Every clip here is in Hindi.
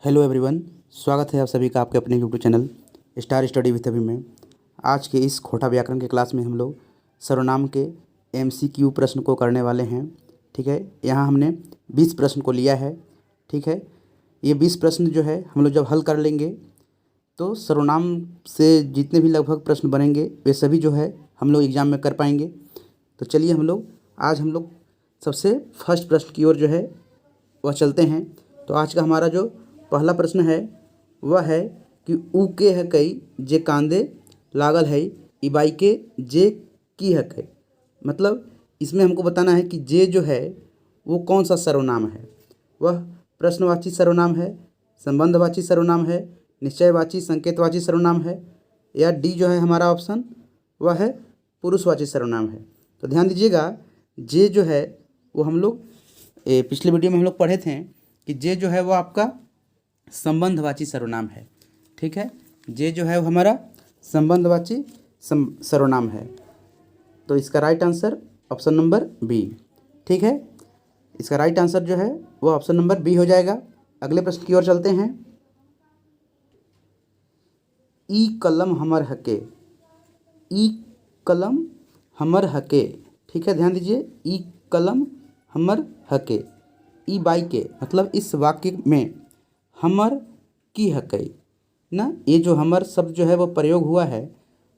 हेलो एवरीवन, स्वागत है आप सभी का आपके अपने YouTube channel star study with अभी में। आज के इस खोटा व्याकरण के क्लास में हम लोग सर्वनाम के एमसीक्यू प्रश्न को करने वाले हैं। ठीक है, यहाँ हमने 20 प्रश्न को लिया है। ठीक है, ये 20 प्रश्न जो है हम लोग जब हल कर लेंगे तो सर्वनाम से जितने भी लगभग प्रश्न बनेंगे वे सभी जो है हम लोग एग्ज़ाम में कर पाएंगे। तो चलिए आज हम लोग सबसे फर्स्ट प्रश्न की ओर जो है वह चलते हैं। तो आज का हमारा जो पहला प्रश्न है वह है कि ऊ के है कई जे कांदे लागल है इबाई के जे की है कई। मतलब इसमें हमको बताना है कि जे जो है वो कौन सा सर्वनाम है। वह प्रश्नवाची सर्वनाम है, संबंधवाची सर्वनाम है, निश्चयवाची संकेतवाची सर्वनाम है, या डी जो है हमारा ऑप्शन वह है पुरुषवाची सर्वनाम है। तो ध्यान दीजिएगा, जे जो है वो हम लोग पिछले वीडियो में हम लोग पढ़े थे कि जे जो है वो आपका संबंधवाची सर्वनाम है। ठीक है, जे जो है वो हमारा संबंधवाची सर्वनाम है। तो इसका right answer option number B. ठीक है, इसका राइट आंसर जो है वो ऑप्शन नंबर बी हो जाएगा। अगले प्रश्न की ओर चलते हैं। ई कलम हमर हके, ई कलम हमर हके। ठीक है, ध्यान दीजिए, ई कलम हमर हके, ई बाई के मतलब इस वाक्य में हमर की हकई ना, ये जो हमर शब्द जो है वो प्रयोग हुआ है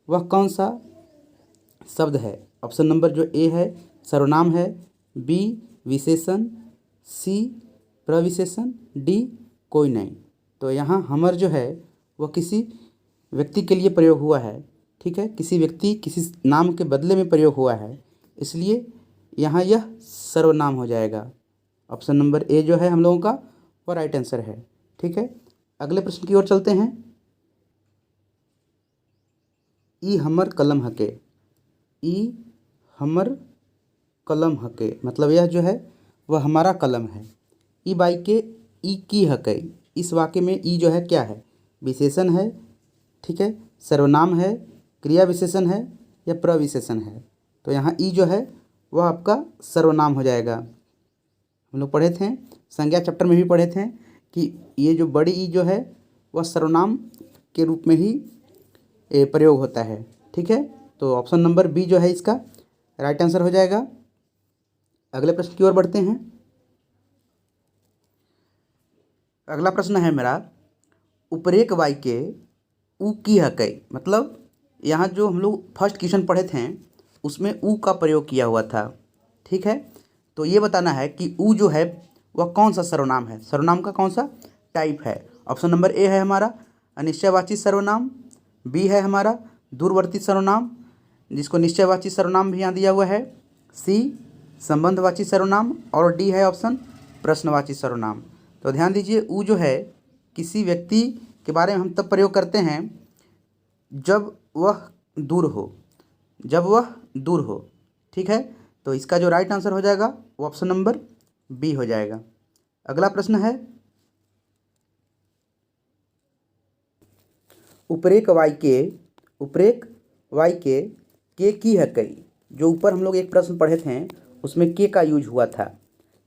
वह कौन सा शब्द है। ऑप्शन नंबर जो ए है सर्वनाम है, बी विशेषण, सी प्रविशेषण, डी कोई नहीं। तो यहाँ हमर जो है वह किसी व्यक्ति के लिए प्रयोग हुआ है। ठीक है, किसी व्यक्ति किसी नाम के बदले में प्रयोग हुआ है, इसलिए यहाँ यह सर्वनाम हो जाएगा। ऑप्शन नंबर ए जो है हम लोगों का वो राइट आंसर है। ठीक है, अगले प्रश्न की ओर चलते हैं। ई हमर कलम हके, ई हमर कलम हके मतलब यह जो है वह हमारा कलम है। ई बाई के ई की हकई, इस वाक्य में ई जो है क्या है, विशेषण है। ठीक है, सर्वनाम है, क्रिया विशेषण है या प्रविशेषण है। तो यहाँ ई जो है वह आपका सर्वनाम हो जाएगा। हम लोग पढ़े थे, संज्ञा चैप्टर में भी पढ़े थे कि ये जो बड़ी ई जो है वह सर्वनाम के रूप में ही प्रयोग होता है। ठीक है, तो ऑप्शन नंबर बी जो है इसका राइट आंसर हो जाएगा। अगले प्रश्न की ओर बढ़ते हैं। अगला प्रश्न है मेरा, उपरेक वाई के ऊ की हकई। मतलब यहाँ जो हम लोग फर्स्ट क्वेश्चन पढ़े थे उसमें ऊ का प्रयोग किया हुआ था। ठीक है, तो ये बताना है कि ऊ जो है वह कौन सा सर्वनाम है, सर्वनाम का कौन सा टाइप है। ऑप्शन नंबर ए है हमारा अनिश्चयवाची सर्वनाम, बी है हमारा दूरवर्ती सर्वनाम जिसको निश्चयवाची सर्वनाम भी यहाँ दिया हुआ है, सी संबंधवाची सर्वनाम, और डी है ऑप्शन प्रश्नवाची सर्वनाम। तो ध्यान दीजिए, ऊ जो है किसी व्यक्ति के बारे में हम तब प्रयोग करते हैं जब वह दूर हो, जब वह दूर हो। ठीक है, तो इसका जो राइट आंसर हो जाएगा वो ऑप्शन नंबर बी हो जाएगा। अगला प्रश्न है, उपरेक वाई के की हकई। जो ऊपर हम लोग एक प्रश्न पढ़े थे उसमें के का यूज हुआ था।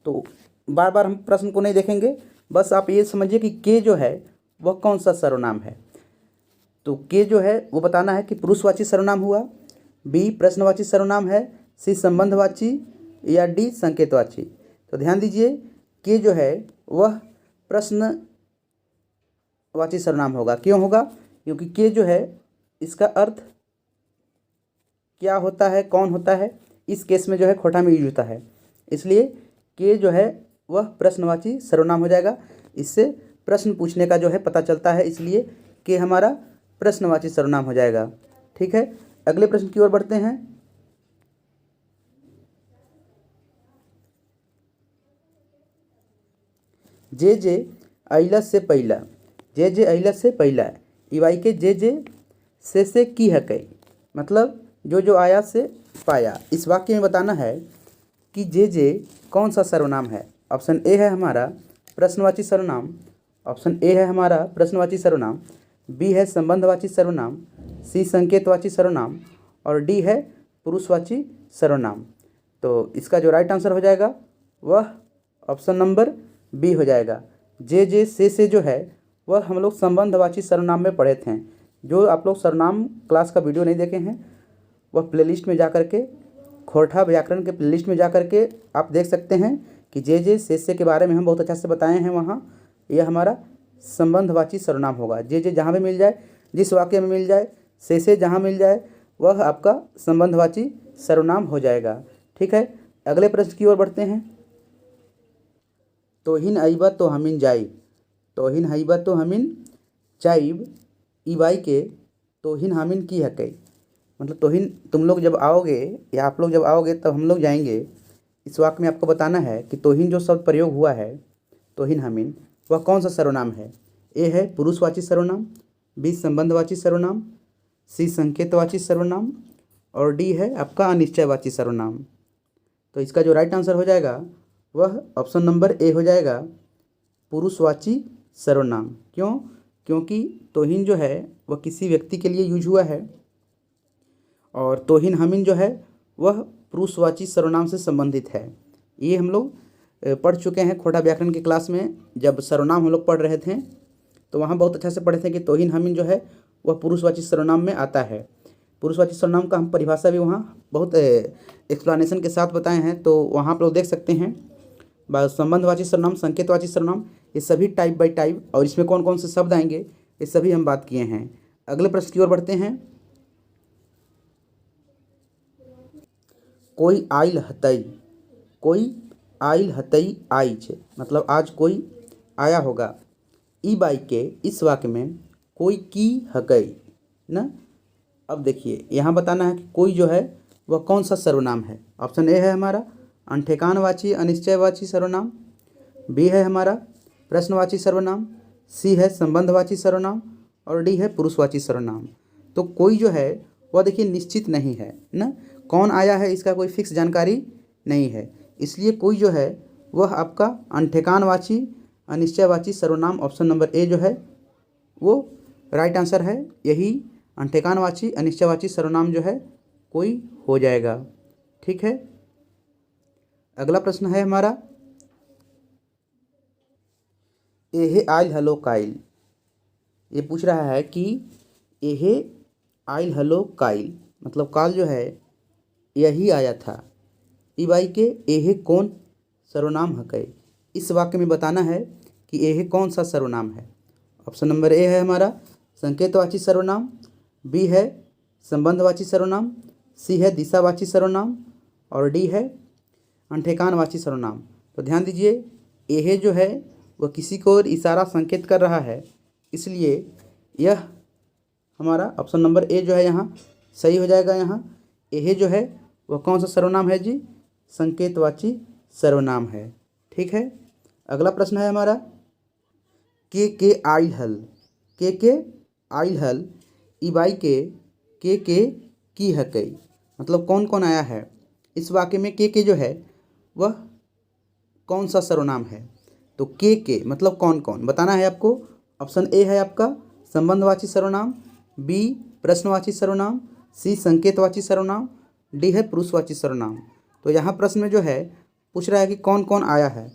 तो बार बार हम प्रश्न को नहीं देखेंगे, बस आप ये समझिए कि के जो है वह कौन सा सर्वनाम है। तो के जो है वो बताना है कि पुरुषवाची सर्वनाम हुआ, बी प्रश्नवाची सर्वनाम है, सी संबंधवाची, या डी संकेतवाची। तो ध्यान दीजिए, के जो है वह प्रश्नवाची सर्वनाम होगा। क्यों होगा, क्योंकि के जो है इसका अर्थ क्या होता है, कौन होता है, इस केस में जो है खोटा में यूज होता है, इसलिए के जो है वह प्रश्नवाची सर्वनाम हो जाएगा। इससे प्रश्न पूछने का जो है पता चलता है, इसलिए के हमारा प्रश्नवाची सर्वनाम हो जाएगा। ठीक है, अगले प्रश्न की ओर बढ़ते हैं। जे जे अइला से पहिला, जे जे अइला से पहिला इवाई के जे से की हकई। मतलब जो जो आया से पाया। इस वाक्य में बताना है कि जे कौन सा सर्वनाम है। ऑप्शन ए है हमारा प्रश्नवाची सर्वनाम, ऑप्शन ए है हमारा प्रश्नवाची सर्वनाम, बी है संबंधवाची सर्वनाम, सी संकेतवाची सर्वनाम, और डी है पुरुषवाची सर्वनाम। तो इसका जो राइट आंसर हो जाएगा वह ऑप्शन नंबर बी हो जाएगा। जे से जो है वह हम लोग संबंधवाची सर्वनाम में पढ़े थे। जो आप लोग सर्वनाम क्लास का वीडियो नहीं देखे हैं वह प्लेलिस्ट में जा कर के, खोरठा व्याकरण के प्लेलिस्ट में जा कर के आप देख सकते हैं कि जे से के बारे में हम बहुत अच्छा से बताए हैं वहाँ। यह हमारा संबंधवाची सर्वनाम होगा। जे जहाँ भी मिल जाए, जिस वाक्य में मिल जाए, से जहाँ मिल जाए वह आपका संबंधवाची सर्वनाम हो जाएगा। ठीक है, अगले प्रश्न की ओर बढ़ते हैं। तोहिन अइबा तो हमिन जाइब, तोहिन हइबा तो हमिन जाइब, इबाई के तोहिन हमिन की हकई। मतलब तोहिन तुम लोग जब आओगे या आप लोग जब आओगे तब हम लोग जाएंगे। इस वाक्य में आपको बताना है कि तोहिन जो शब्द प्रयोग हुआ है, तोहिन हमिन, वह कौन सा सर्वनाम है। ए है पुरुषवाची सर्वनाम, बी संबंधवाची सर्वनाम, सी संकेतवाची सर्वनाम और डी है आपका अनिश्चयवाची सर्वनाम। तो इसका जो राइट आंसर हो जाएगा वह ऑप्शन नंबर ए हो जाएगा, पुरुषवाची सर्वनाम। क्यों? क्योंकि तोहिन जो है वह किसी व्यक्ति के लिए यूज हुआ है और तोहिन हमिन जो है वह पुरुषवाची सर्वनाम से संबंधित है। ये हम लोग पढ़ चुके हैं खोटा व्याकरण की क्लास में। जब सर्वनाम हम लोग पढ़ रहे थे तो वहाँ बहुत अच्छा से पढ़े थे कि तोहिन हमिन जो है वह पुरुषवाची सर्वनाम में आता है। पुरुषवाची सर्वनाम का हम परिभाषा भी वहाँ बहुत एक्सप्लेनेशन के साथ बताए हैं, तो वहाँ आप लोग देख सकते हैं। संबंधवाची सर्वनाम, संकेतवाची सर्वनाम, ये सभी टाइप बाय टाइप और इसमें कौन कौन से शब्द आएंगे ये सभी हम बात किए हैं। अगले प्रश्न की ओर बढ़ते हैं। कोई आइल हतई, कोई आइल हतई आइज, मतलब आज कोई आया होगा। ई बाई के इस वाक्य में कोई की हकई ना। अब देखिए यहाँ बताना है कि कोई जो है वह कौन सा सर्वनाम है। ऑप्शन ए है हमारा अंठेकानवाची अनिश्चयवाची सर्वनाम, बी है हमारा प्रश्नवाची सर्वनाम, सी है संबंधवाची सर्वनाम और डी है पुरुषवाची सर्वनाम। तो कोई जो है वह देखिए निश्चित नहीं है ना, कौन आया है इसका कोई फिक्स जानकारी नहीं है। इसलिए कोई जो है वह आपका अंठेकानवाची अनिश्चयवाची सर्वनाम, ऑप्शन नंबर ए जो है वो राइट आंसर है। यही अंठेकानवाची अनिश्चयवाची सर्वनाम जो है कोई हो जाएगा। ठीक है, अगला प्रश्न है हमारा, एहे आइल हलो काइल। ये पूछ रहा है कि एहे आइल हलो काइल, मतलब काल जो है यही आया था। इबाई के एहे कौन सर्वनाम हकै। इस वाक्य में बताना है कि एहे कौन सा सर्वनाम है। ऑप्शन नंबर ए है हमारा संकेतवाची सर्वनाम, बी है संबंधवाची सर्वनाम, सी है दिशावाची सर्वनाम और डी है अंठेकानवाची सर्वनाम। तो ध्यान दीजिए, एहे जो है वह किसी को इशारा संकेत कर रहा है, इसलिए यह हमारा ऑप्शन नंबर ए जो है यहाँ सही हो जाएगा। यहाँ एहे जो है वह कौन सा सर्वनाम है जी, संकेतवाची सर्वनाम है। ठीक है, अगला प्रश्न है हमारा, के आइल हल, के आइल हल, इबाई के की हकई, मतलब कौन कौन आया है। इस वाक्य में के जो है वह कौन सा सर्वनाम है। तो के मतलब कौन कौन बताना है आपको। ऑप्शन ए है आपका संबंधवाची सर्वनाम, बी प्रश्नवाची सर्वनाम, सी संकेतवाची सर्वनाम, डी है पुरुषवाची सर्वनाम। तो यहाँ प्रश्न में जो है पूछ रहा है कि कौन कौन आया है,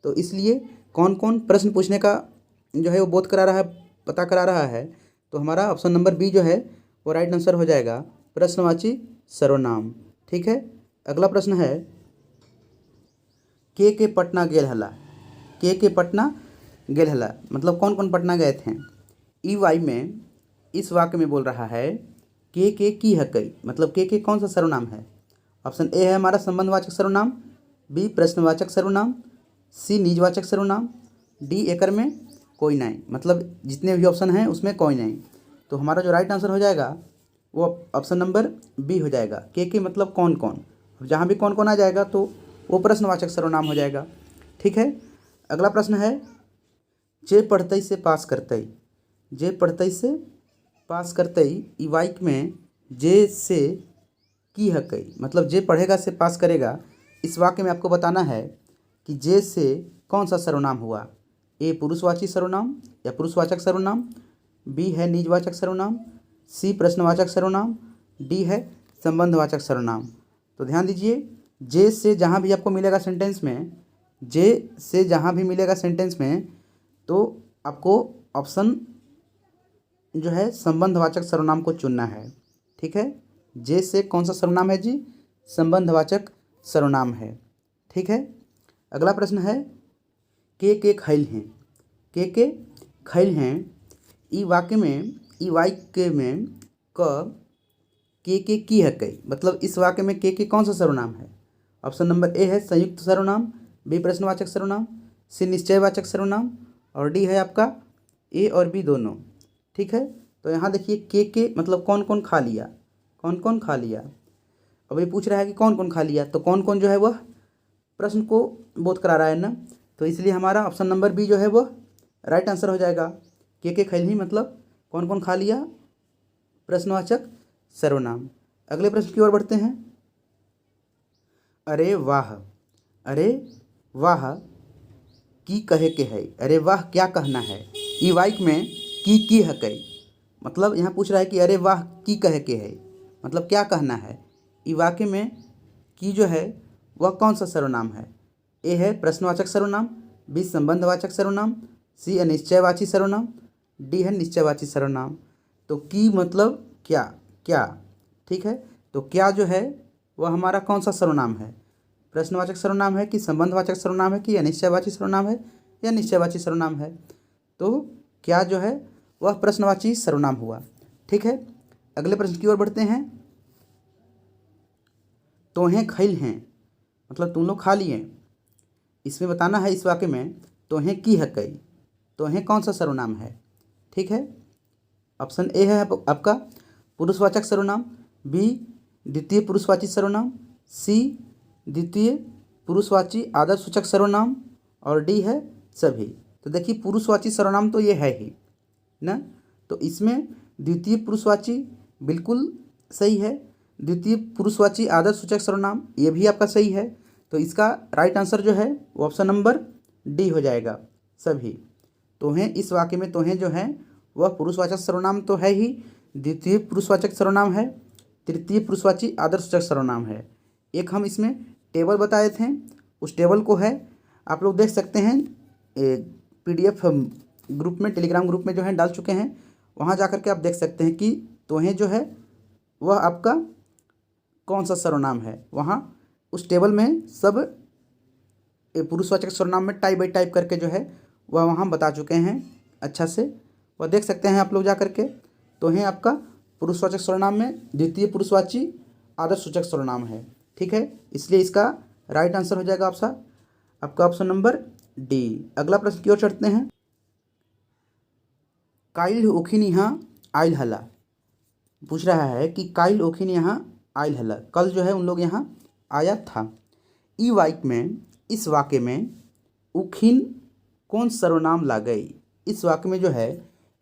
तो इसलिए कौन कौन प्रश्न पूछने का जो है वो बोध करा रहा है, पता करा रहा है। तो हमारा ऑप्शन नंबर बी जो है वो राइट आंसर हो जाएगा, प्रश्नवाची सर्वनाम। ठीक है, अगला प्रश्न है, के पटना गेल हला, के पटना गेल हला, मतलब कौन कौन पटना गए थे। ई वाई में इस वाक्य में बोल रहा है के की हकई, मतलब के कौन सा सर्वनाम है। ऑप्शन ए है हमारा संबंधवाचक सर्वनाम, बी प्रश्नवाचक सर्वनाम, सी निजवाचक सर्वनाम, डी एकर में कोई नहीं, मतलब जितने भी ऑप्शन हैं उसमें कोई नहीं। तो हमारा जो राइट आंसर हो जाएगा वो ऑप्शन नंबर बी हो जाएगा, के मतलब कौन कौन। जहाँ भी कौन कौन आ जाएगा तो वो प्रश्नवाचक सर्वनाम हो जाएगा। ठीक है, अगला प्रश्न है, जे पढ़तई से पास करतई, जे पढ़तई से पास करतई, ई वाक्य में जे से की हकई, मतलब जे पढ़ेगा से पास करेगा। इस वाक्य में आपको बताना है कि जे से कौन सा सर्वनाम हुआ। ए पुरुषवाची सर्वनाम या पुरुषवाचक सर्वनाम, बी है निजवाचक सर्वनाम, सी प्रश्नवाचक सर्वनाम, डी है संबंधवाचक सर्वनाम। तो ध्यान दीजिए, जे से जहाँ भी आपको मिलेगा सेंटेंस में, जे से जहाँ भी मिलेगा सेंटेंस में तो आपको ऑप्शन जो है संबंधवाचक सर्वनाम को चुनना है। ठीक है, जे से कौन सा सर्वनाम है जी? संबंधवाचक सर्वनाम है। ठीक है, अगला प्रश्न है के खैल हैं। के खैल हैं। ई वाक्य में, ई वाक्य में के की है कई, मतलब इस वाक्य में के कौन सा सर्वनाम है? ऑप्शन नंबर ए है संयुक्त सर्वनाम, बी प्रश्नवाचक सर्वनाम, सी निश्चयवाचक सर्वनाम, और डी है आपका ए और बी दोनों। ठीक है, तो यहाँ देखिए के मतलब कौन कौन खा लिया, कौन कौन खा लिया। अब ये पूछ रहा है कि कौन कौन खा लिया, तो कौन कौन जो है वह प्रश्न को बोध करा रहा है ना, तो इसलिए हमारा ऑप्शन नंबर बी जो है वह राइट आंसर हो जाएगा। के खैल ही मतलब कौन कौन खा लिया, प्रश्नवाचक सर्वनाम। अगले प्रश्न की ओर बढ़ते हैं। अरे वाह, अरे वाह की कहे के है। अरे वाह क्या कहना है? ई वाक्य में की है कई, मतलब यहाँ पूछ रहा है कि अरे वाह की कहे के है, मतलब क्या कहना है। ई वाक्य में की जो है वह कौन सा सर्वनाम है? ए है प्रश्नवाचक सर्वनाम, बी संबंधवाचक सर्वनाम, सी अनिश्चयवाची सर्वनाम, डी है निश्चयवाची सर्वनाम। तो की मतलब क्या, क्या। ठीक है, तो क्या जो है वह हमारा कौन सा सर्वनाम है? प्रश्नवाचक सर्वनाम है कि संबंधवाचक सर्वनाम है कि अनिश्चयवाची सर्वनाम है या निश्चयवाची सर्वनाम है? तो क्या जो है वह प्रश्नवाची सर्वनाम हुआ। ठीक है, अगले प्रश्न की ओर बढ़ते हैं। तोहें खैल हैं, मतलब तुम लोग खा लिए। इसमें बताना है इस वाक्य में तोहें की है कई, तोहें कौन सा सर्वनाम है? ठीक है, ऑप्शन ए है आपका पुरुषवाचक सर्वनाम, बी द्वितीय पुरुषवाची सर्वनाम, सी द्वितीय पुरुषवाची आदर्शसूचक सर्वनाम, और डी है सभी। तो देखिए पुरुषवाची सर्वनाम तो ये है ही ना, तो इसमें द्वितीय पुरुषवाची बिल्कुल सही है, द्वितीय पुरुषवाची आदर्शसूचक सर्वनाम ये भी आपका सही है। तो इसका राइट आंसर जो है वो ऑप्शन नंबर डी हो जाएगा, सभी। तोहें इस वाक्य में तोहें जो है वह पुरुषवाचक सर्वनाम तो है ही, द्वितीय पुरुषवाचक सर्वनाम है, तृतीय पुरुषवाची आदर्शसूचक सर्वनाम है। एक हम इसमें टेबल बताए थे, उस टेबल को है आप लोग देख सकते हैं, PDF हम ग्रुप में, टेलीग्राम ग्रुप में जो है डाल चुके हैं, वहाँ जा कर के आप देख सकते हैं कि तोहें जो है वह आपका कौन सा सर्वनाम है। वहाँ उस टेबल में सब पुरुषवाचक सर्वनाम में टाइप बाई टाइप करके जो है वह वहाँ बता चुके हैं अच्छा से, वह देख सकते हैं आप लोग जा करके। तोहें आपका पुरुषवाचक सर्वनाम में द्वितीय पुरुषवाची आदर्शसूचक सर्वनाम है। ठीक है, इसलिए इसका राइट आंसर हो जाएगा आपका ऑप्शन नंबर डी। अगला प्रश्न की ओर चढ़ते हैं। काइल ओखिन यहाँ आइल हला, पूछ रहा है कि काइल ओखिन यहाँ आइल हला, कल जो है उन लोग यहाँ आया था। ई वाक्य में, इस वाक्य में उखिन कौन सर्वनाम ला गई? इस वाक्य में जो है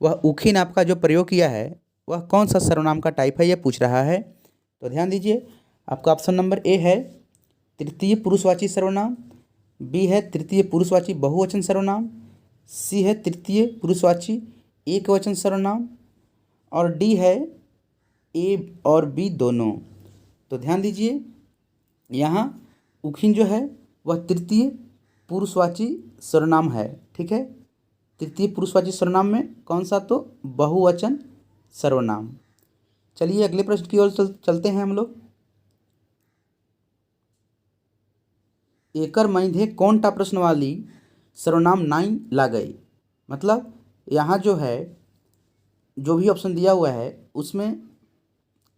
वह उखिन आपका जो प्रयोग किया है वह कौन सा सर्वनाम का टाइप है, यह पूछ रहा है। तो ध्यान दीजिए, आपका ऑप्शन नंबर ए है तृतीय पुरुषवाची सर्वनाम, बी है तृतीय पुरुषवाची बहुवचन सर्वनाम, सी है तृतीय पुरुषवाची एकवचन सर्वनाम, और डी है ए और बी दोनों। तो ध्यान दीजिए, यहाँ उखिन जो है वह तृतीय पुरुषवाची सर्वनाम है। ठीक है, तृतीय पुरुषवाची सर्वनाम में कौन सा? तो बहुवचन सर्वनाम। चलिए अगले प्रश्न की ओर चलते हैं हम लोग। एकर मध्य कौन टा प्रश्न वाली सर्वनाम नाई ला गई, मतलब यहाँ जो है जो भी ऑप्शन दिया हुआ है उसमें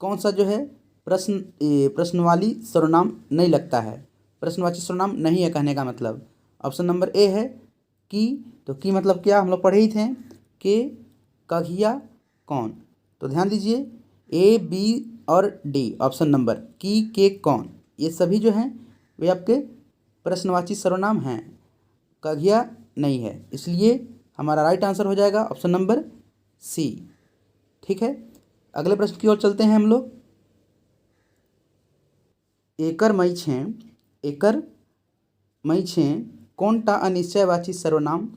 कौन सा जो है प्रश्न वाली सर्वनाम नहीं लगता है, प्रश्नवाची सर्वनाम नहीं है कहने का मतलब। ऑप्शन नंबर ए है की, तो की मतलब क्या, हम लोग पढ़े ही थे, के कघिया कौन। तो ध्यान दीजिए ए बी और डी ऑप्शन नंबर की के कौन ये सभी जो हैं वे आपके प्रश्नवाची सर्वनाम हैं, कघिया नहीं है, इसलिए हमारा राइट आंसर हो जाएगा ऑप्शन नंबर सी। ठीक है, अगले प्रश्न की ओर चलते हैं हम लोग। एकर मई छें, एकर मई छें कौन टा अनिश्चयवाची सर्वनाम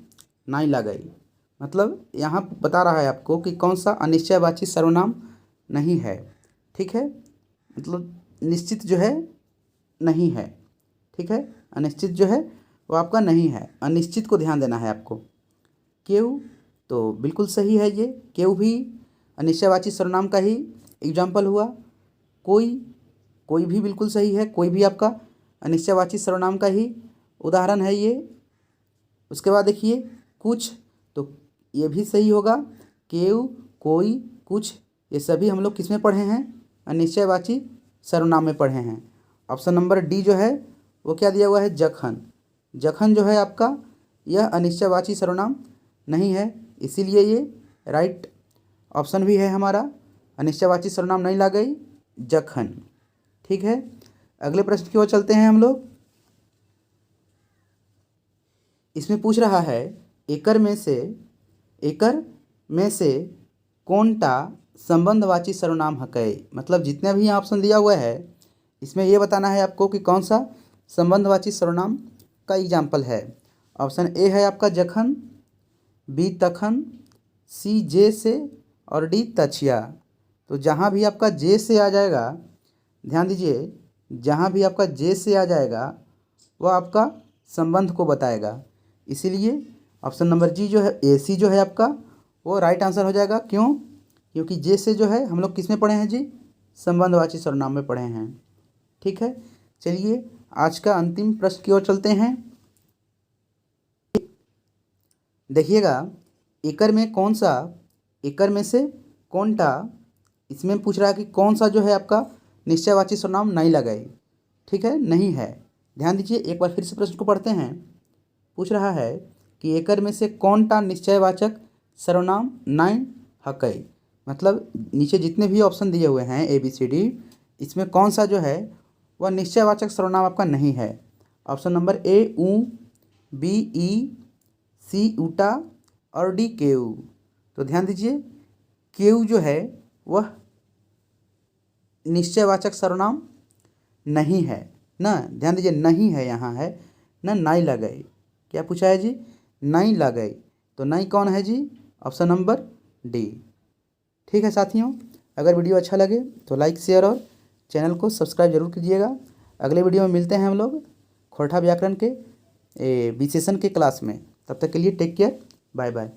नाई ला गई, मतलब यहाँ बता रहा है आपको कि कौन सा अनिश्चयवाची सर्वनाम नहीं है। ठीक है, मतलब निश्चित जो है नहीं है। ठीक है, अनिश्चित जो है वो आपका नहीं है, अनिश्चित को ध्यान देना है आपको। केव, तो बिल्कुल सही है ये, केव भी अनिश्चयवाची सर्वनाम का ही एग्जाम्पल हुआ। कोई, कोई भी बिल्कुल सही है, कोई भी आपका अनिश्चयवाची सर्वनाम का ही उदाहरण है ये। उसके बाद देखिए कुछ, तो ये भी सही होगा। केव, कोई, कुछ, ये सभी हम लोग किस में पढ़े हैं? अनिश्चयवाची सर्वनाम में पढ़े हैं। ऑप्शन नंबर डी जो है वो क्या दिया हुआ है? जखन। जखन जो है आपका यह अनिश्चयवाची सर्वनाम नहीं है, इसीलिए ये राइट ऑप्शन भी है हमारा। अनिश्चयवाची सर्वनाम नहीं ला गई, जखन। ठीक है, अगले प्रश्न की ओर चलते हैं हम लोग। इसमें पूछ रहा है एकर में से कौनटा संबंधवाची सर्वनाम हकै। मतलब जितने भी यहाँ ऑप्शन दिया हुआ है इसमें ये बताना है आपको कि कौन सा संबंधवाची सर्वनाम का एग्जाम्पल है। ऑप्शन ए है आपका जखन, बी तखन, सी जे से और डी तछिया। तो जहाँ भी आपका जे से आ जाएगा, ध्यान दीजिए, जहाँ भी आपका जे से आ जाएगा वह आपका संबंध को बताएगा। इसीलिए ऑप्शन नंबर जी जो है, ए सी जो है आपका वो राइट आंसर हो जाएगा। क्यों? क्योंकि जे से जो है हम लोग किस में पढ़े हैं जी? संबंधवाची सर्वनाम में पढ़े हैं। ठीक है, चलिए आज का अंतिम प्रश्न की ओर चलते हैं। देखिएगा, एकर में से कौनटा, इसमें पूछ रहा है कि कौन सा जो है आपका निश्चयवाची सर्वनाम नहीं लगाई। ठीक है, नहीं है। ध्यान दीजिए, एक बार फिर से प्रश्न को पढ़ते हैं। पूछ रहा है कि एकर में से कौनटा निश्चयवाचक सर्वनाम नहीं हकै। मतलब नीचे जितने भी ऑप्शन दिए हुए हैं ए बी सी डी, इसमें कौन सा जो है वह निश्चयवाचक सर्वनाम आपका नहीं है। ऑप्शन नंबर ए ऊ, बी ई, सी ऊटा और डी केऊ। तो ध्यान दीजिए, केऊ जो है वह निश्चयवाचक सर्वनाम नहीं है ना। ध्यान दीजिए, नहीं है, यहाँ है ना, नहीं लगाई। क्या पूछा है जी? नहीं लगाई। तो नहीं कौन है जी? Option number D. ठीक है साथियों, अगर वीडियो अच्छा लगे तो लाइक, शेयर और चैनल को सब्सक्राइब जरूर कीजिएगा। अगले वीडियो में मिलते हैं हम लोग खोरठा व्याकरण के बी सेशन के क्लास में। तब तक के लिए टेक केयर, बाय बाय।